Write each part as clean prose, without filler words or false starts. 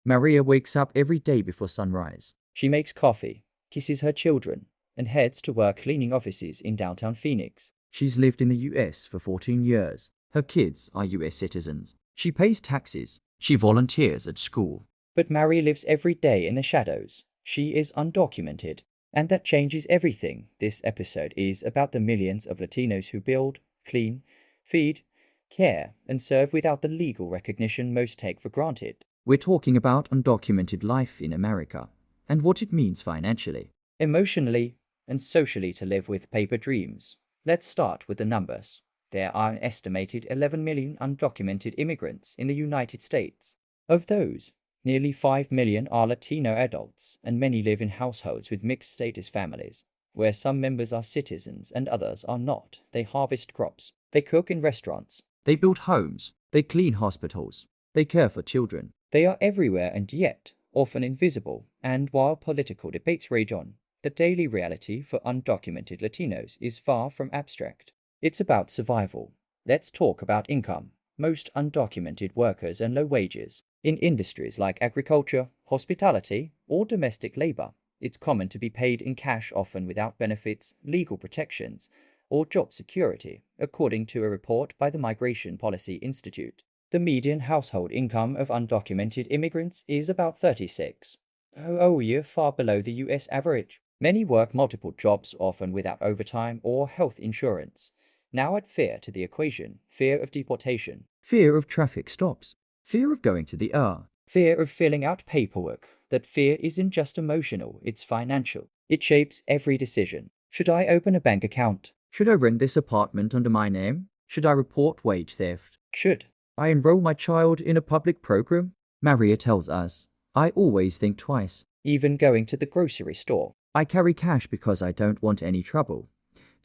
Maria wakes up every day before sunrise. She makes coffee, kisses her children, and heads to work cleaning offices in downtown Phoenix. She's lived in the US for 14 years. Her kids are US citizens. She pays taxes. She volunteers at school. But Mary lives every day in the shadows. She is undocumented. And that changes everything. This episode is about the millions of Latinos who build, clean, feed, care, and serve without the legal recognition most take for granted. We're talking about undocumented life in America and what it means financially, emotionally, and socially to live with paper dreams. Let's start with the numbers. There are an estimated 11 million undocumented immigrants in the United States. Of those, nearly 5 million are Latino adults, and many live in households with mixed-status families, where some members are citizens and others are not. They harvest crops. They cook in restaurants. They build homes. They clean hospitals. They care for children. They are everywhere and yet often invisible, and while political debates rage on, the daily reality for undocumented Latinos is far from abstract. It's about survival. Let's talk about income. Most undocumented workers earn low wages. In industries like agriculture, hospitality, or domestic labor, it's common to be paid in cash, often without benefits, legal protections, or job security, according to a report by the Migration Policy Institute. The median household income of undocumented immigrants is about $36,000 a year, far below the US average. Many work multiple jobs, often without overtime or health insurance. Now add fear to the equation: fear of deportation, fear of traffic stops, fear of going to the ER, fear of filling out paperwork. That fear isn't just emotional, it's financial. It shapes every decision. Should I open a bank account? Should I rent this apartment under my name? Should I report wage theft? Should I enroll my child in a public program? Maria tells us, I always think twice. Even going to the grocery store. I carry cash because I don't want any trouble.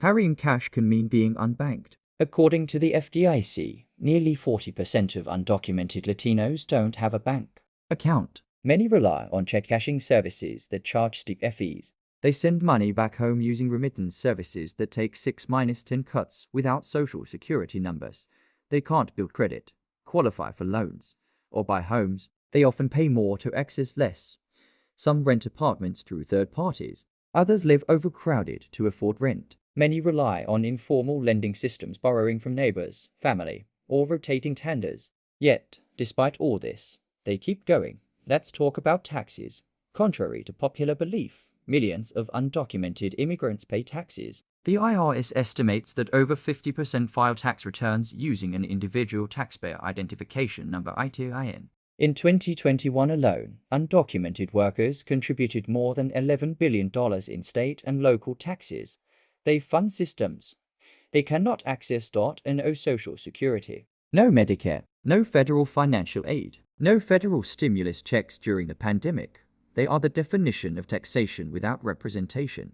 Carrying cash can mean being unbanked. According to the FDIC, nearly 40% of undocumented Latinos don't have a bank account. Many rely on check cashing services that charge steep fees. They send money back home using remittance services that take 6-10 cuts without social security numbers. They can't build credit, qualify for loans, or buy homes. They often pay more to access less. Some rent apartments through third parties. Others live overcrowded to afford rent. Many rely on informal lending systems, borrowing from neighbors, family, or rotating tenders. Yet, despite all this, they keep going. Let's talk about taxes. Contrary to popular belief, millions of undocumented immigrants pay taxes. The IRS estimates that over 50% file tax returns using an individual taxpayer identification number (ITIN). In 2021 alone, undocumented workers contributed more than $11 billion in state and local taxes. They fund systems they cannot access. No social security. No Medicare. No federal financial aid. No federal stimulus checks during the pandemic. They are the definition of taxation without representation.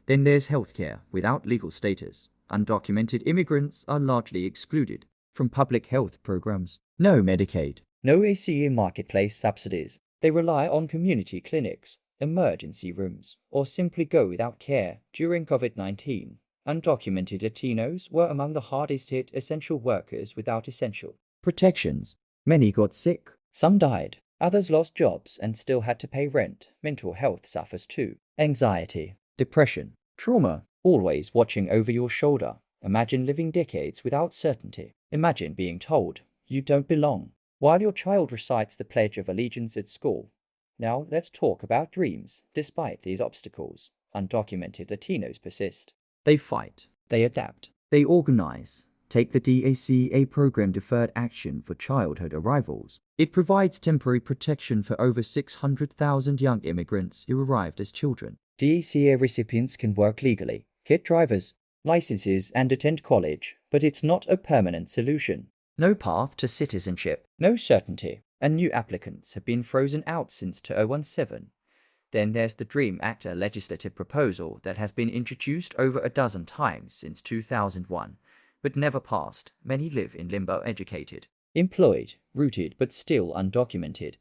Then there's healthcare without legal status. Undocumented immigrants are largely excluded from public health programs. No Medicaid. No ACA marketplace subsidies. They rely on community clinics, emergency rooms, or simply go without care. During COVID-19, undocumented Latinos were among the hardest hit essential workers without essential protections. Many got sick. Some died. Others lost jobs and still had to pay rent. Mental health suffers too. Anxiety, depression, trauma, always watching over your shoulder. Imagine living decades without certainty. Imagine being told you don't belong while your child recites the Pledge of Allegiance at school. Now let's talk about dreams. Despite these obstacles, undocumented Latinos persist. They fight. They adapt. They organize. Take the DACA program, Deferred Action for Childhood Arrivals. It provides temporary protection for over 600,000 young immigrants who arrived as children. DACA recipients can work legally, get driver's licenses, and attend college, but it's not a permanent solution. No path to citizenship, no certainty, and new applicants have been frozen out since 2017. Then there's the DREAM Act, a legislative proposal that has been introduced over a dozen times since 2001, but never passed. Many live in limbo, educated, employed, rooted, but still undocumented.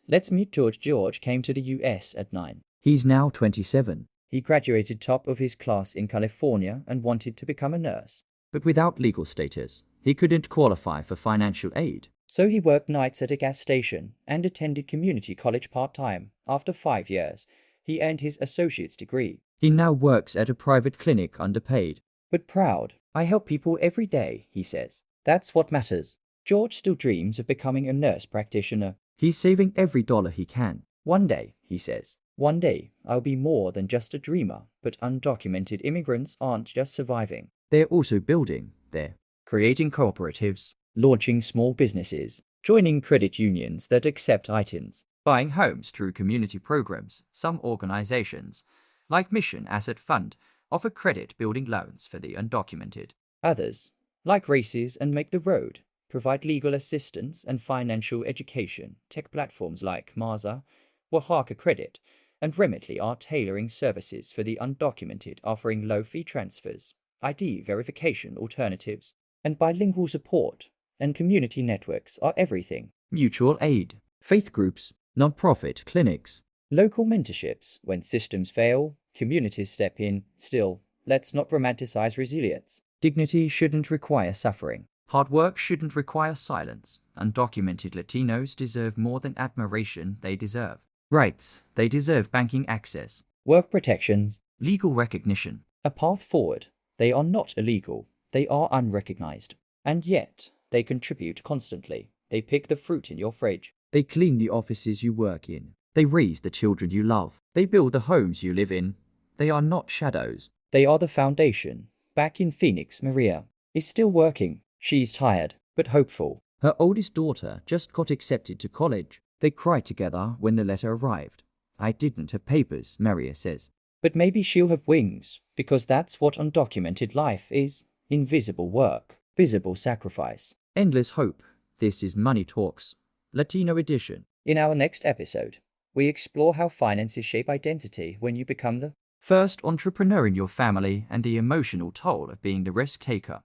Let's meet George. George came to the US at 9. He's now 27. He graduated top of his class in California and wanted to become a nurse. But without legal status, he couldn't qualify for financial aid. So he worked nights at a gas station and attended community college part-time. After 5 years, he earned his associate's degree. He now works at a private clinic underpaid. But proud. I help people every day, he says. That's what matters. George still dreams of becoming a nurse practitioner. He's saving every dollar he can. One day, he says, one day I'll be more than just a dreamer, but undocumented immigrants aren't just surviving. They're also building. They're creating cooperatives, Launching small businesses, joining credit unions that accept ITINs, buying homes through community programs. Some organizations, like Mission Asset Fund, offer credit building loans for the undocumented. Others, like Races and Make the Road, provide legal assistance and financial education. Tech platforms like Marza, Oaxaca Credit, and Remitly are tailoring services for the undocumented, offering low-fee transfers, ID verification alternatives, and bilingual support. And community networks are everything. Mutual aid, faith groups, non-profit clinics, Local mentorships. When systems fail, communities step in. Still, let's not romanticize resilience. Dignity shouldn't require suffering. hard work shouldn't require silence. Undocumented Latinos deserve more than admiration, they deserve rights. They deserve banking access, Work protections. legal recognition. A path forward. They are not illegal. They are unrecognized. And yet, they contribute constantly. They pick the fruit in your fridge. They clean the offices you work in. They raise the children you love. They build the homes you live in. They are not shadows. They are the foundation. Back in Phoenix, Maria is still working. She's tired, but hopeful. Her oldest daughter just got accepted to college. They cried together when the letter arrived. I didn't have papers, Maria says. But maybe she'll have wings, because that's what undocumented life is. Invisible work, visible sacrifice. Endless hope. This is Money Talks, Latino edition. In our next episode, we explore how finances shape identity when you become the first entrepreneur in your family and the emotional toll of being the risk taker.